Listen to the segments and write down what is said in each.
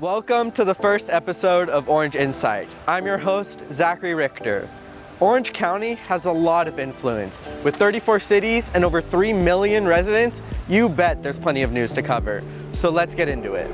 Welcome to the first episode of Orange Insight. I'm your host, Zachary Richter. Orange County has a lot of influence. With 34 cities and over 3 million residents, you bet there's plenty of news to cover. So let's get into it.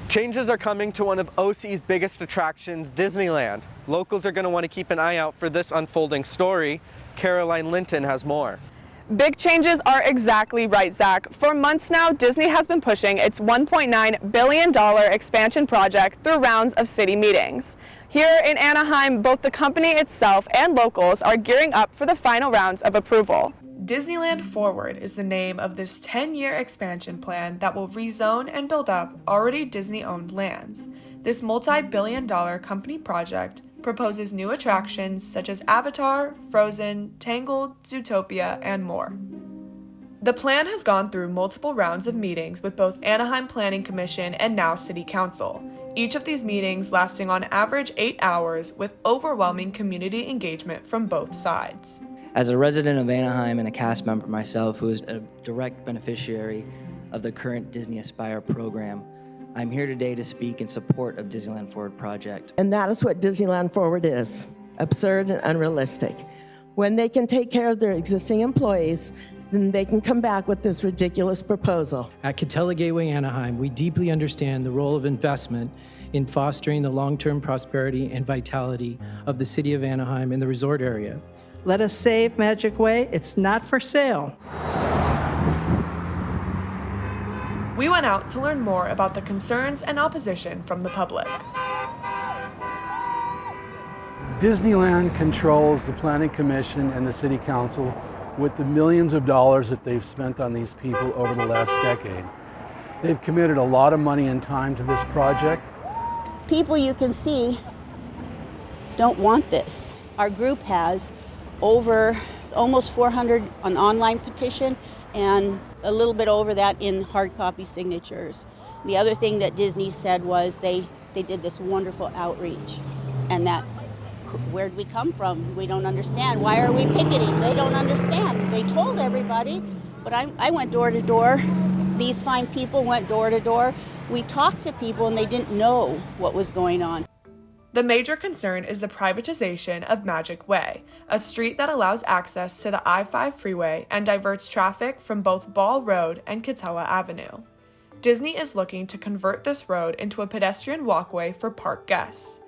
Changes are coming to one of OC's biggest attractions, Disneyland. Locals are going to want to keep an eye out for this unfolding story. Caroline Linton has more. Big changes are exactly right, Zach. For months now, Disney has been pushing its $1.9 billion expansion project through rounds of city meetings. Here in Anaheim, both the company itself and locals are gearing up for the final rounds of approval. Disneyland Forward is the name of this 10-year expansion plan that will rezone and build up already Disney-owned lands. This multi-billion-dollar company project proposes new attractions such as Avatar, Frozen, Tangled, Zootopia, and more. The plan has gone through multiple rounds of meetings with both Anaheim Planning Commission and now City Council, each of these meetings lasting on average 8 hours with overwhelming community engagement from both sides. As a resident of Anaheim and a cast member myself who is a direct beneficiary of the current Disney Aspire program, I'm here today to speak in support of Disneyland Forward project. And that is what Disneyland Forward is, absurd and unrealistic. When they can take care of their existing employees, then they can come back with this ridiculous proposal. At Catella Gateway Anaheim, we deeply understand the role of investment in fostering the long-term prosperity and vitality of the city of Anaheim and the resort area. Let us save Magic Way. It's not for sale. We went out to learn more about the concerns and opposition from the public. Disneyland controls the Planning Commission and the City Council with the millions of dollars that they've spent on these people over the last decade. They've committed a lot of money and time to this project. People you can see don't want this. Our group has over almost 400 on online petition and a little bit over that in hard copy signatures. The other thing that Disney said was they did this wonderful outreach, and that where'd we come from? We don't understand. Why are we picketing? They don't understand. They told everybody, but I went door to door. These fine people went door to door. We talked to people and they didn't know what was going on. The major concern is the privatization of Magic Way, a street that allows access to the I-5 freeway and diverts traffic from both Ball Road and Catella Avenue. Disney is looking to convert this road into a pedestrian walkway for park guests.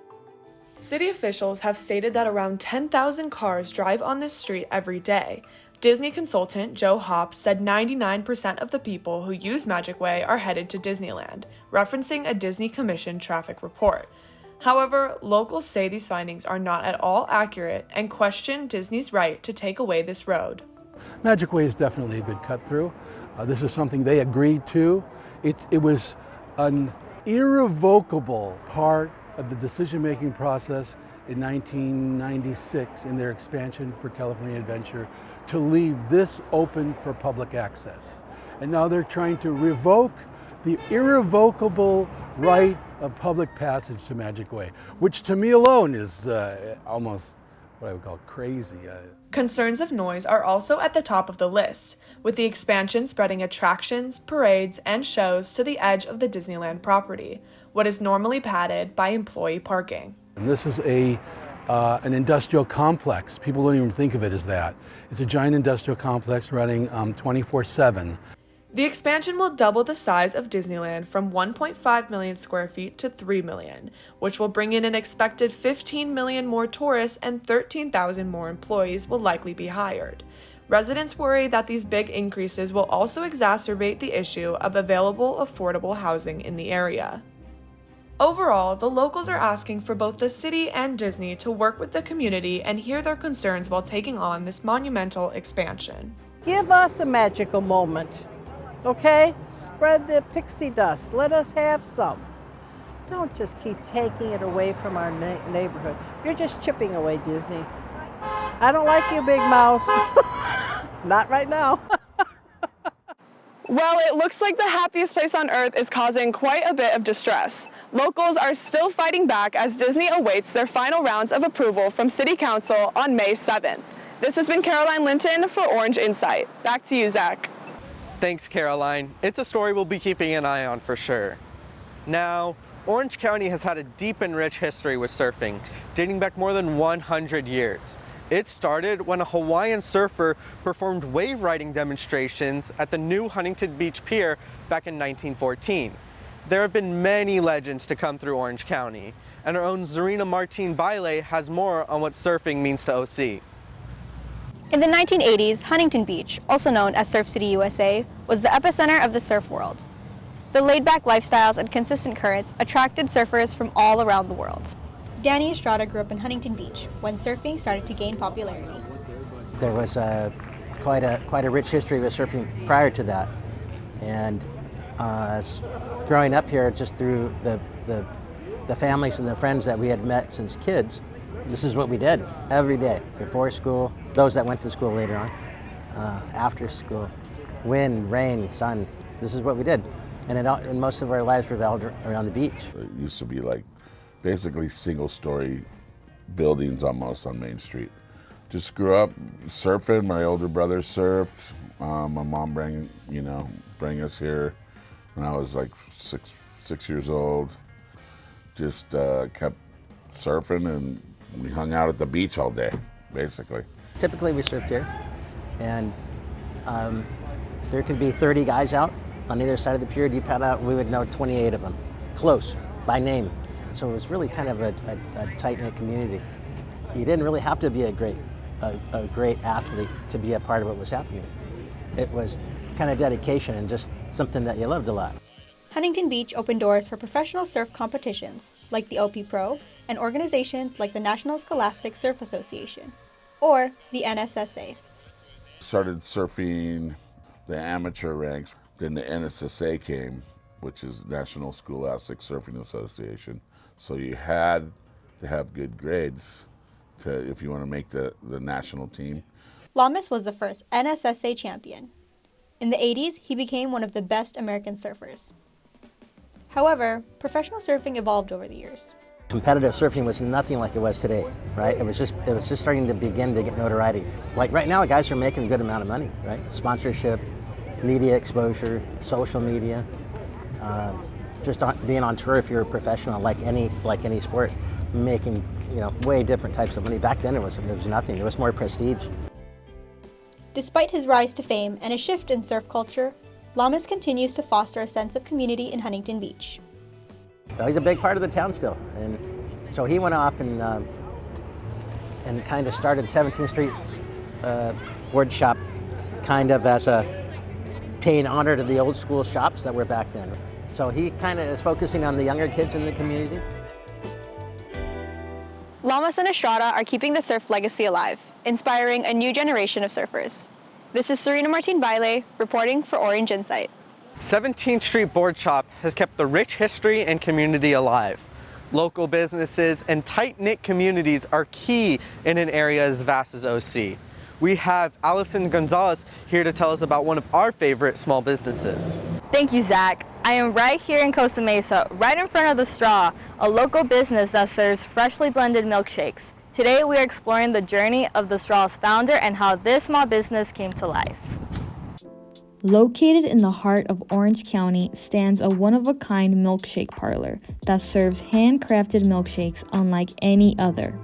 City officials have stated that around 10,000 cars drive on this street every day. Disney consultant Joe Hopp said 99% of the people who use Magic Way are headed to Disneyland, referencing a Disney Commission traffic report. However, locals say these findings are not at all accurate and question Disney's right to take away this road. Magic Way is definitely a good cut through. This is something they agreed to. It was an irrevocable part of the decision-making process in 1996 in their expansion for California Adventure to leave this open for public access. And now they're trying to revoke the irrevocable right of public passage to Magic Way, which to me alone is almost what I would call crazy. Concerns of noise are also at the top of the list, with the expansion spreading attractions, parades, and shows to the edge of the Disneyland property, what is normally padded by employee parking. And this is an industrial complex. People don't even think of it as that. It's a giant industrial complex running 24/7. The expansion will double the size of Disneyland from 1.5 million square feet to 3 million, which will bring in an expected 15 million more tourists and 13,000 more employees will likely be hired. Residents worry that these big increases will also exacerbate the issue of available affordable housing in the area. Overall, the locals are asking for both the city and Disney to work with the community and hear their concerns while taking on this monumental expansion. Give us a magical moment, okay? Spread the pixie dust. Let us have some. Don't just keep taking it away from our neighborhood. You're just chipping away, Disney. I don't like you, Big Mouse. Not right now. Well, it looks like the happiest place on earth is causing quite a bit of distress. Locals are still fighting back as Disney awaits their final rounds of approval from City Council on May 7th. This has been Caroline Linton for Orange Insight. Back to you, Zach. Thanks, Caroline. It's a story we'll be keeping an eye on for sure. Now, Orange County has had a deep and rich history with surfing, dating back more than 100 years. It started when a Hawaiian surfer performed wave riding demonstrations at the new Huntington Beach Pier back in 1914. There have been many legends to come through Orange County, and our own Czerena Bayle has more on what surfing means to OC. In the 1980s, Huntington Beach, also known as Surf City, USA, was the epicenter of the surf world. The laid-back lifestyles and consistent currents attracted surfers from all around the world. Danny Estrada grew up in Huntington Beach when surfing started to gain popularity. There was quite a rich history with surfing prior to that, and growing up here just through the families and the friends that we had met since kids, this is what we did every day before school, those that went to school later on, after school, wind, rain, sun, this is what we did. And most of our lives revolved around the beach. It used to be like basically single-story buildings almost on Main Street. Just grew up surfing. My older brother surfed. My mom bring us here when I was like six years old. Just kept surfing, and we hung out at the beach all day, basically. Typically we surfed here, and there could be 30 guys out on either side of the pier. Deep out, we would know 28 of them, close, by name. So it was really kind of a tight-knit community. You didn't really have to be a great athlete to be a part of what was happening. It was kind of dedication and just something that you loved a lot. Huntington Beach opened doors for professional surf competitions like the OP Pro and organizations like the National Scholastic Surf Association or the NSSA. Started surfing the amateur ranks, then the NSSA came, which is National Scholastic Surfing Association. So you had to have good grades if you want to make the national team. Lamas was the first NSSA champion. In the 80s, he became one of the best American surfers. However, professional surfing evolved over the years. Competitive surfing was nothing like it was today, right? It was just starting to begin to get notoriety. Like right now, guys are making a good amount of money, right? Sponsorship, media exposure, social media, just being on tour if you're a professional, like any sport, making way different types of money. Back then, there was nothing. It was more prestige. Despite his rise to fame and a shift in surf culture, Lamas continues to foster a sense of community in Huntington Beach. Well, he's a big part of the town still, and so he went off and kind of started 17th Street board shop, kind of as a paying honor to the old school shops that were back then. So he kind of is focusing on the younger kids in the community. Lamas and Estrada are keeping the surf legacy alive, inspiring a new generation of surfers. This is Czerena Bayle reporting for Orange Insight. 17th Street Board Shop has kept the rich history and community alive. Local businesses and tight-knit communities are key in an area as vast as OC. We have Alyson Gonzalez here to tell us about one of our favorite small businesses. Thank you, Zach. I am right here in Costa Mesa, right in front of The Straw, a local business that serves freshly blended milkshakes. Today we are exploring the journey of The Straw's founder and how this small business came to life. Located in the heart of Orange County stands a one-of-a-kind milkshake parlor that serves handcrafted milkshakes unlike any other.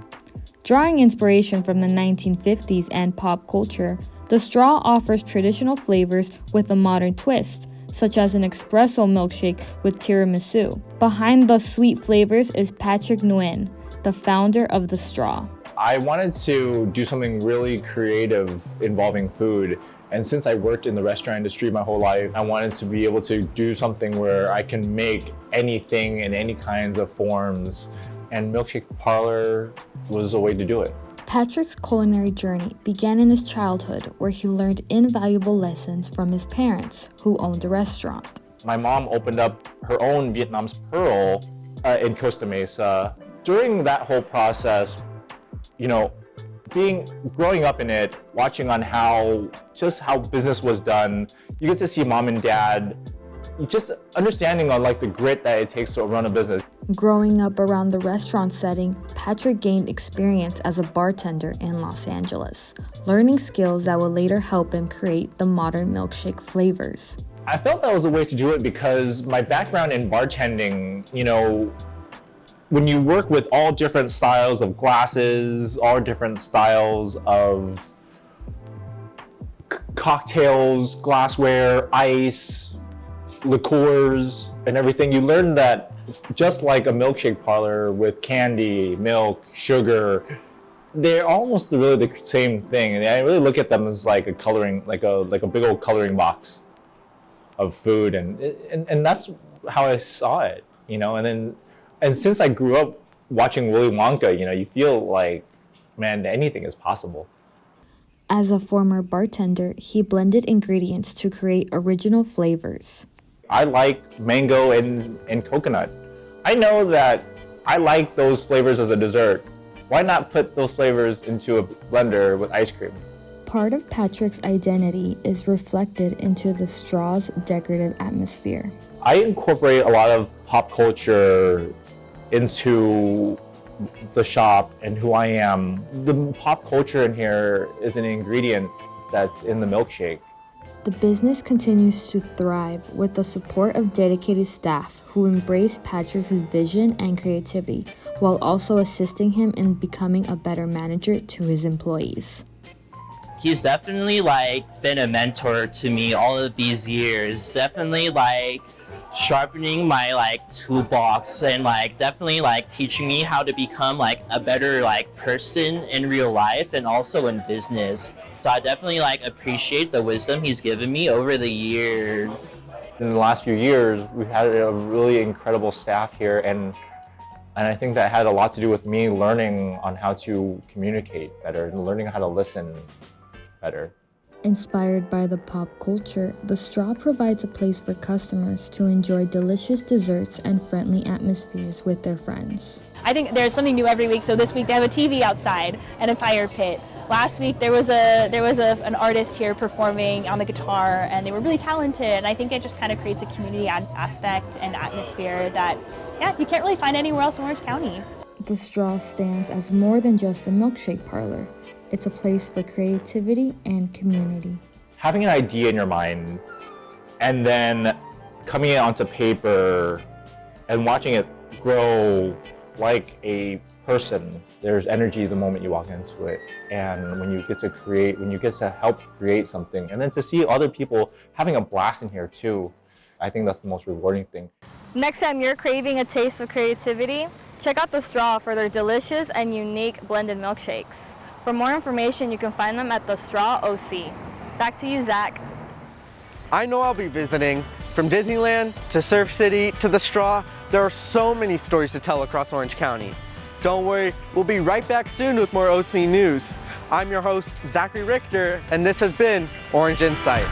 Drawing inspiration from the 1950s and pop culture, The Straw offers traditional flavors with a modern twist, such as an espresso milkshake with tiramisu. Behind the sweet flavors is Patrick Nguyen, the founder of The Straw. I wanted to do something really creative involving food. And since I worked in the restaurant industry my whole life, I wanted to be able to do something where I can make anything in any kinds of forms. And Milkshake Parlor was a way to do it. Patrick's culinary journey began in his childhood, where he learned invaluable lessons from his parents, who owned a restaurant. My mom opened up her own Vietnam's Pearl in Costa Mesa. During that whole process, growing up in it, watching on how business was done, You get to see mom and dad just understanding on like the grit that it takes to run a business. Growing up around the restaurant setting, Patrick gained experience as a bartender in Los Angeles, learning skills that would later help him create the modern milkshake flavors. I felt that was a way to do it because my background in bartending, you know, when you work with all different styles of glasses, all different styles of cocktails, glassware, ice, liqueurs, and everything, you learn that just like a milkshake parlor with candy, milk, sugar, they're almost really the same thing. And I really look at them as like a coloring, like a big old coloring box of food, and that's how I saw it, you know. And since I grew up watching Willy Wonka, you know, you feel like, man, anything is possible. As a former bartender, he blended ingredients to create original flavors. I like mango and coconut. I know that I like those flavors as a dessert. Why not put those flavors into a blender with ice cream? Part of Patrick's identity is reflected into the straw's decorative atmosphere. I incorporate a lot of pop culture into the shop and who I am. The pop culture in here is an ingredient that's in the milkshake. The business continues to thrive with the support of dedicated staff who embrace Patrick's vision and creativity, while also assisting him in becoming a better manager to his employees. He's definitely been a mentor to me all of these years. Definitely sharpening my toolbox and definitely teaching me how to become a better person in real life and also in business. So I definitely appreciate the wisdom he's given me over the years. In the last few years, we've had a really incredible staff here, and I think that had a lot to do with me learning on how to communicate better and learning how to listen better. Inspired by the pop culture, the Straw provides a place for customers to enjoy delicious desserts and friendly atmospheres with their friends. I think there's something new every week. So this week they have a TV outside and a fire pit. Last week there was an artist here performing on the guitar, and they were really talented. And I think it just kind of creates a community aspect and atmosphere that, you can't really find anywhere else in Orange County. The Straw stands as more than just a milkshake parlor. It's a place for creativity and community. Having an idea in your mind and then coming it onto paper and watching it grow like a person. There's energy the moment you walk into it. And when you get to help create something, and then to see other people having a blast in here too, I think that's the most rewarding thing. Next time you're craving a taste of creativity, check out The Straw for their delicious and unique blended milkshakes. For more information, you can find them at The Straw OC. Back to you, Zach. I know I'll be visiting. From Disneyland to Surf City to The Straw, there are so many stories to tell across Orange County. Don't worry, we'll be right back soon with more OC news. I'm your host, Zachary Richter, and this has been Orange Insight.